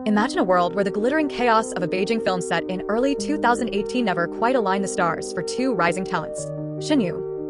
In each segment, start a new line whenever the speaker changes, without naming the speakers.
Imagine a world where the glittering chaos of a Beijing film set in early 2018 never quite aligned the stars for two rising talents. Shen,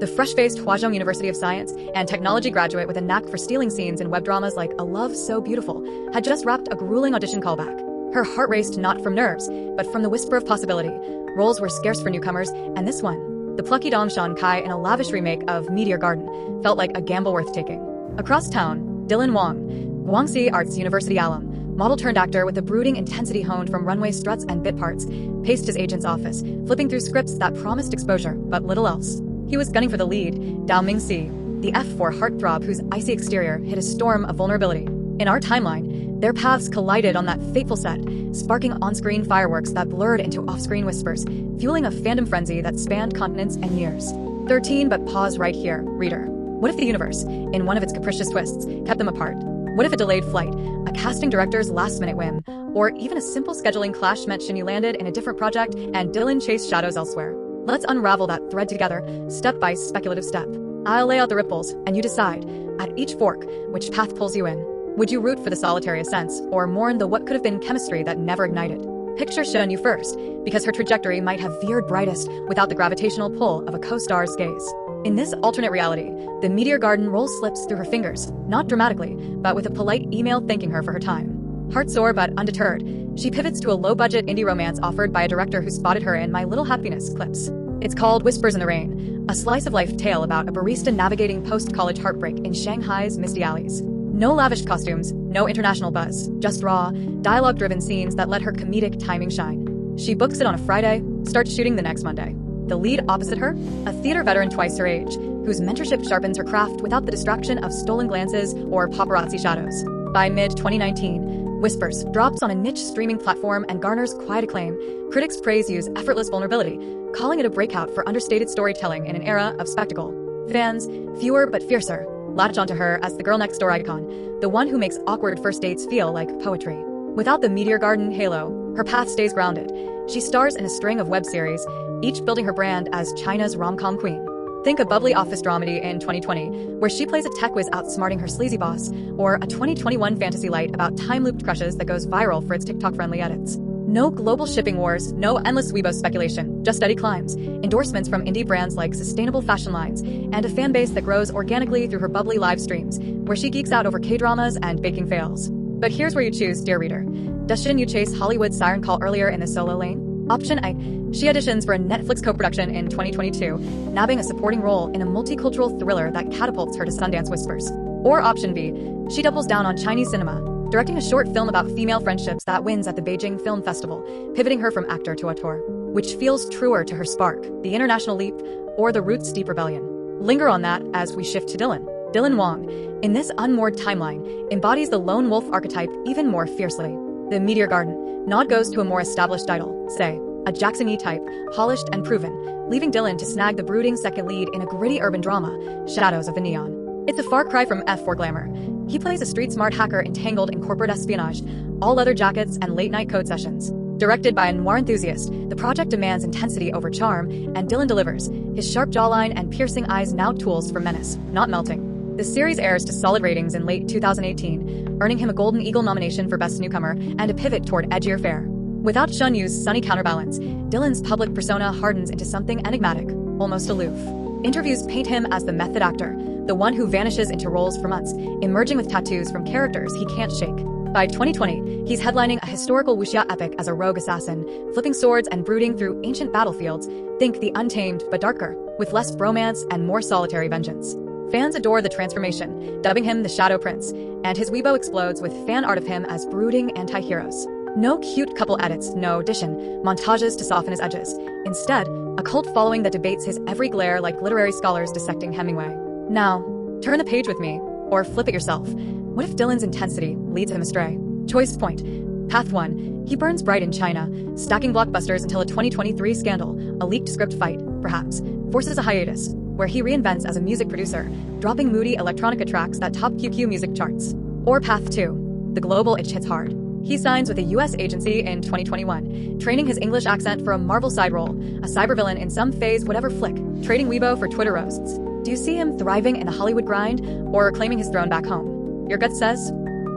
the fresh-faced Huazhong University of Science and Technology graduate with a knack for stealing scenes in web dramas like A Love So Beautiful, had just wrapped a grueling audition callback. Her heart raced not from nerves, but from the whisper of possibility. Roles were scarce for newcomers, and this one, the plucky Dong Shan Kai in a lavish remake of Meteor Garden, felt like a gamble worth taking. Across town, Dylan Wang, Guangxi Arts University alum, model-turned-actor with a brooding intensity honed from runway struts and bit parts, paced his agent's office, flipping through scripts that promised exposure, but little else. He was gunning for the lead, Dao Mingxi, the F4 heartthrob whose icy exterior hid a storm of vulnerability. In our timeline, their paths collided on that fateful set, sparking on-screen fireworks that blurred into off-screen whispers, fueling a fandom frenzy that spanned continents and years. 13, but pause right here, reader. What if the universe, in one of its capricious twists, kept them apart? What if a delayed flight, a casting director's last-minute whim, or even a simple scheduling clash meant Shen landed in a different project and Dylan chased shadows elsewhere? Let's unravel that thread together, step by speculative step. I'll lay out the ripples, and you decide, at each fork, which path pulls you in. Would you root for the solitary ascents, or mourn the what could have been chemistry that never ignited? Picture Shen first, because her trajectory might have veered brightest without the gravitational pull of a co-star's gaze. In this alternate reality, the Meteor Garden roll slips through her fingers, not dramatically, but with a polite email thanking her for her time. Heartsore but undeterred, she pivots to a low-budget indie romance offered by a director who spotted her in My Little Happiness clips. It's called Whispers in the Rain, a slice-of-life tale about a barista navigating post-college heartbreak in Shanghai's misty alleys. No lavish costumes, no international buzz, just raw, dialogue-driven scenes that let her comedic timing shine. She books it on a Friday, starts shooting the next Monday. The lead opposite her, a theater veteran twice her age, whose mentorship sharpens her craft without the distraction of stolen glances or paparazzi shadows. By mid-2019, Whispers drops on a niche streaming platform and garners quiet acclaim. Critics praise Yu's effortless vulnerability, calling it a breakout for understated storytelling in an era of spectacle. Fans, fewer but fiercer, latch onto her as the girl-next-door icon, the one who makes awkward first dates feel like poetry. Without the Meteor Garden halo, her path stays grounded. She stars in a string of web series, each building her brand as China's rom-com queen. Think a bubbly office dramedy in 2020, where she plays a tech whiz outsmarting her sleazy boss, or a 2021 fantasy light about time-looped crushes that goes viral for its TikTok-friendly edits. No global shipping wars, no endless Weibo speculation, just steady climbs, endorsements from indie brands like sustainable fashion lines, and a fan base that grows organically through her bubbly live streams, where she geeks out over K-dramas and baking fails. But here's where you choose, dear reader. Does Shen chase Hollywood's siren call earlier in the solo lane? Option A. She auditions for a Netflix co-production in 2022, nabbing a supporting role in a multicultural thriller that catapults her to Sundance Whispers. Or Option B. She doubles down on Chinese cinema, directing a short film about female friendships that wins at the Beijing Film Festival, pivoting her from actor to auteur. Which feels truer to her spark, the international leap, or the roots deep rebellion? Linger on that as we shift to Dylan. Dylan Wang, in this unmoored timeline, embodies the lone wolf archetype even more fiercely. The Meteor Garden nod goes to a more established idol, say, a Jackson Yee type, polished and proven, leaving Dylan to snag the brooding second lead in a gritty urban drama, Shadows of the Neon. It's a far cry from F4 glamour. He plays a street-smart hacker entangled in corporate espionage, all-leather jackets and late-night code sessions. Directed by a noir enthusiast, the project demands intensity over charm, and Dylan delivers, his sharp jawline and piercing eyes now tools for menace, not melting. The series airs to solid ratings in late 2018, earning him a Golden Eagle nomination for Best Newcomer and a pivot toward edgier fare. Without Shen Yu's sunny counterbalance, Dylan's public persona hardens into something enigmatic, almost aloof. Interviews paint him as the method actor, the one who vanishes into roles for months, emerging with tattoos from characters he can't shake. By 2020, he's headlining a historical wuxia epic as a rogue assassin, flipping swords and brooding through ancient battlefields. Think The Untamed, but darker, with less bromance and more solitary vengeance. Fans adore the transformation, dubbing him the Shadow Prince, and his Weibo explodes with fan art of him as brooding anti-heroes. No cute couple edits, no addition, montages to soften his edges. Instead, a cult following that debates his every glare like literary scholars dissecting Hemingway. Now, turn the page with me, or flip it yourself. What if Dylan's intensity leads him astray? Choice point. Path 1. He burns bright in China, stacking blockbusters until a 2023 scandal, a leaked script fight, perhaps, forces a hiatus, where he reinvents as a music producer, dropping moody electronica tracks that top QQ music charts. Or Path 2. The global itch hits hard. He signs with a US agency in 2021, training his English accent for a Marvel side role, a cybervillain in some phase whatever flick, trading Weibo for Twitter roasts. Do you see him thriving in the Hollywood grind, or claiming his throne back home? Your gut says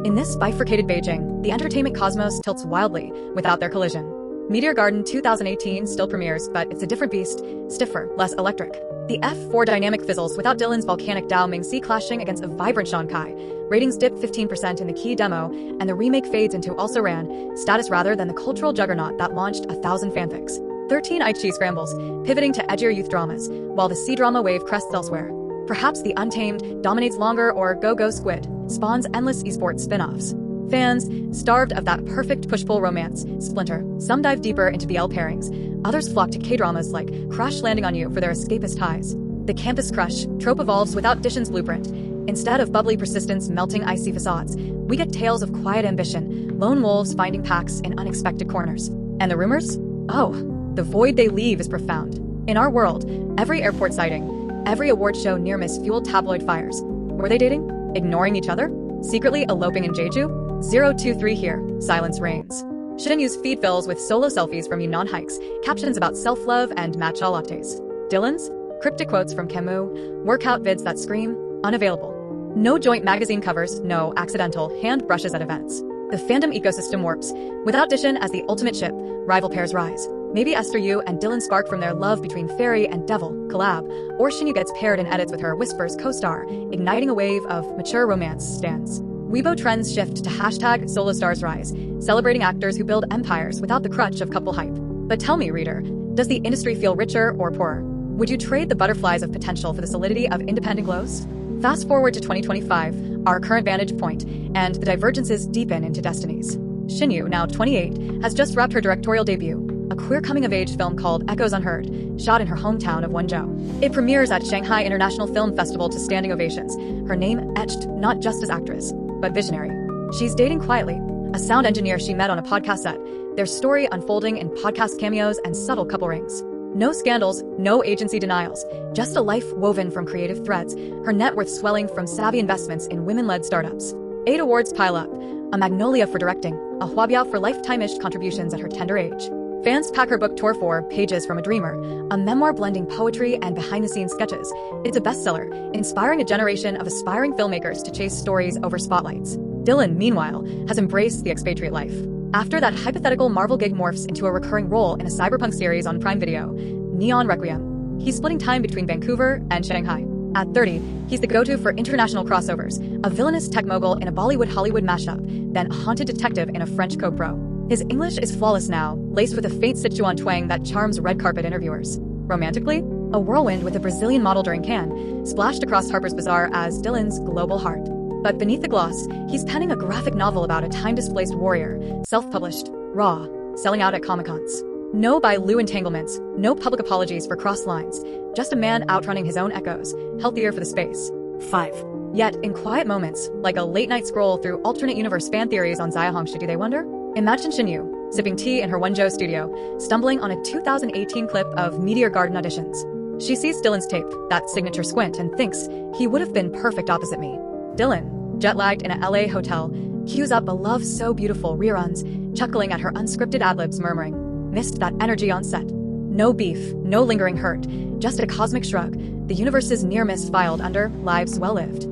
In this bifurcated Beijing, the entertainment cosmos tilts wildly without their collision. Meteor Garden 2018 still premieres, but it's a different beast, stiffer, less electric. The F4 dynamic fizzles without Dylan's volcanic Dao Mingxi clashing against a vibrant Shan Kai. Ratings dip 15% in the key demo, and the remake fades into also ran status rather than the cultural juggernaut that launched 1,000 fanfics. 13 Aichi scrambles, pivoting to edgier youth dramas, while the C-drama wave crests elsewhere. Perhaps The Untamed dominates longer, or Go Go Squid spawns endless esports spin-offs. Fans, starved of that perfect push-pull romance, splinter. Some dive deeper into BL pairings. Others flock to K-dramas like Crash Landing on You for their escapist highs. The campus crush trope evolves without Dishon's blueprint. Instead of bubbly persistence melting icy facades, we get tales of quiet ambition, lone wolves finding packs in unexpected corners. And the rumors? Oh, the void they leave is profound. In our world, every airport sighting, every award show near miss fueled tabloid fires. Were they dating? Ignoring each other? Secretly eloping in Jeju? 023 here, silence reigns. Shen Yu's feed fills with solo selfies from Yunnan hikes, captions about self-love and matcha lattes. Dylan's? Cryptic quotes from Camus, workout vids that scream, unavailable. No joint magazine covers, no accidental hand brushes at events. The fandom ecosystem warps. Without Dishon as the ultimate ship, rival pairs rise. Maybe Esther Yu and Dylan spark from their love between fairy and devil, collab, or Shen Yu gets paired in edits with her Whispers co-star, igniting a wave of mature romance stands. Weibo trends shift to hashtag solo stars rise, celebrating actors who build empires without the crutch of couple hype. But tell me, reader, does the industry feel richer or poorer? Would you trade the butterflies of potential for the solidity of independent glows? Fast forward to 2025, our current vantage point, and the divergences deepen into destinies. Shen Yu, now 28, has just wrapped her directorial debut, a queer coming-of-age film called Echoes Unheard, shot in her hometown of Wenzhou. It premieres at Shanghai International Film Festival to standing ovations, her name etched not just as actress, but visionary. She's dating quietly, a sound engineer she met on a podcast set, their story unfolding in podcast cameos and subtle couple rings. No scandals, no agency denials, just a life woven from creative threads, her net worth swelling from savvy investments in women-led startups. 8 awards pile up, a Magnolia for directing, a Huabiao for lifetime-ish contributions at her tender age. Fans pack her book tour for Pages from a Dreamer, a memoir blending poetry and behind-the-scenes sketches. It's a bestseller, inspiring a generation of aspiring filmmakers to chase stories over spotlights. Dylan, meanwhile, has embraced the expatriate life. After that hypothetical Marvel gig morphs into a recurring role in a cyberpunk series on Prime Video, Neon Requiem, he's splitting time between Vancouver and Shanghai. At 30, he's the go-to for international crossovers, a villainous tech mogul in a Bollywood-Hollywood mashup, then a haunted detective in a French co-pro. His English is flawless now, laced with a faint Sichuan twang that charms red carpet interviewers. Romantically, a whirlwind with a Brazilian model during Cannes, splashed across Harper's Bazaar as Dylan's global heart. But beneath the gloss, he's penning a graphic novel about a time-displaced warrior, self-published, raw, selling out at Comic-Cons. No by Lu entanglements, no public apologies for crossed lines, just a man outrunning his own echoes, healthier for the space. 5. Yet, in quiet moments, like a late-night scroll through alternate universe fan theories on Zaya Hongshi, do they wonder? Imagine Shen Yu, sipping tea in her Wenzhou studio, stumbling on a 2018 clip of Meteor Garden auditions. She sees Dylan's tape, that signature squint, and thinks he would have been perfect opposite me. Dylan, jet-lagged in a LA hotel, cues up a love so beautiful reruns, chuckling at her unscripted ad-libs, murmuring, missed that energy on set. No beef, no lingering hurt, just a cosmic shrug, the universe's near miss filed under lives well-lived.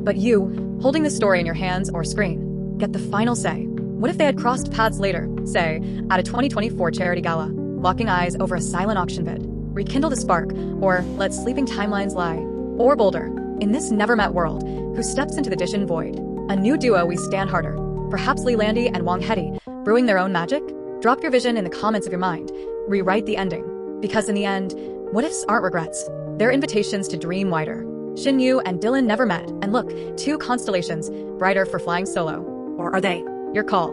But you, holding the story in your hands or screen, get the final say. What if they had crossed paths later, say, at a 2024 charity gala, locking eyes over a silent auction bid? Rekindle the spark, or let sleeping timelines lie. Or bolder, in this never-met world, who steps into the Dishon void? A new duo we stand harder. Perhaps Lee Landy and Wang Hedi, brewing their own magic? Drop your vision in the comments of your mind. Rewrite the ending. Because in the end, what ifs aren't regrets. They're invitations to dream wider. Shen Yu and Dylan never met, and look, 2 constellations, brighter for flying solo. Or are they? Your call.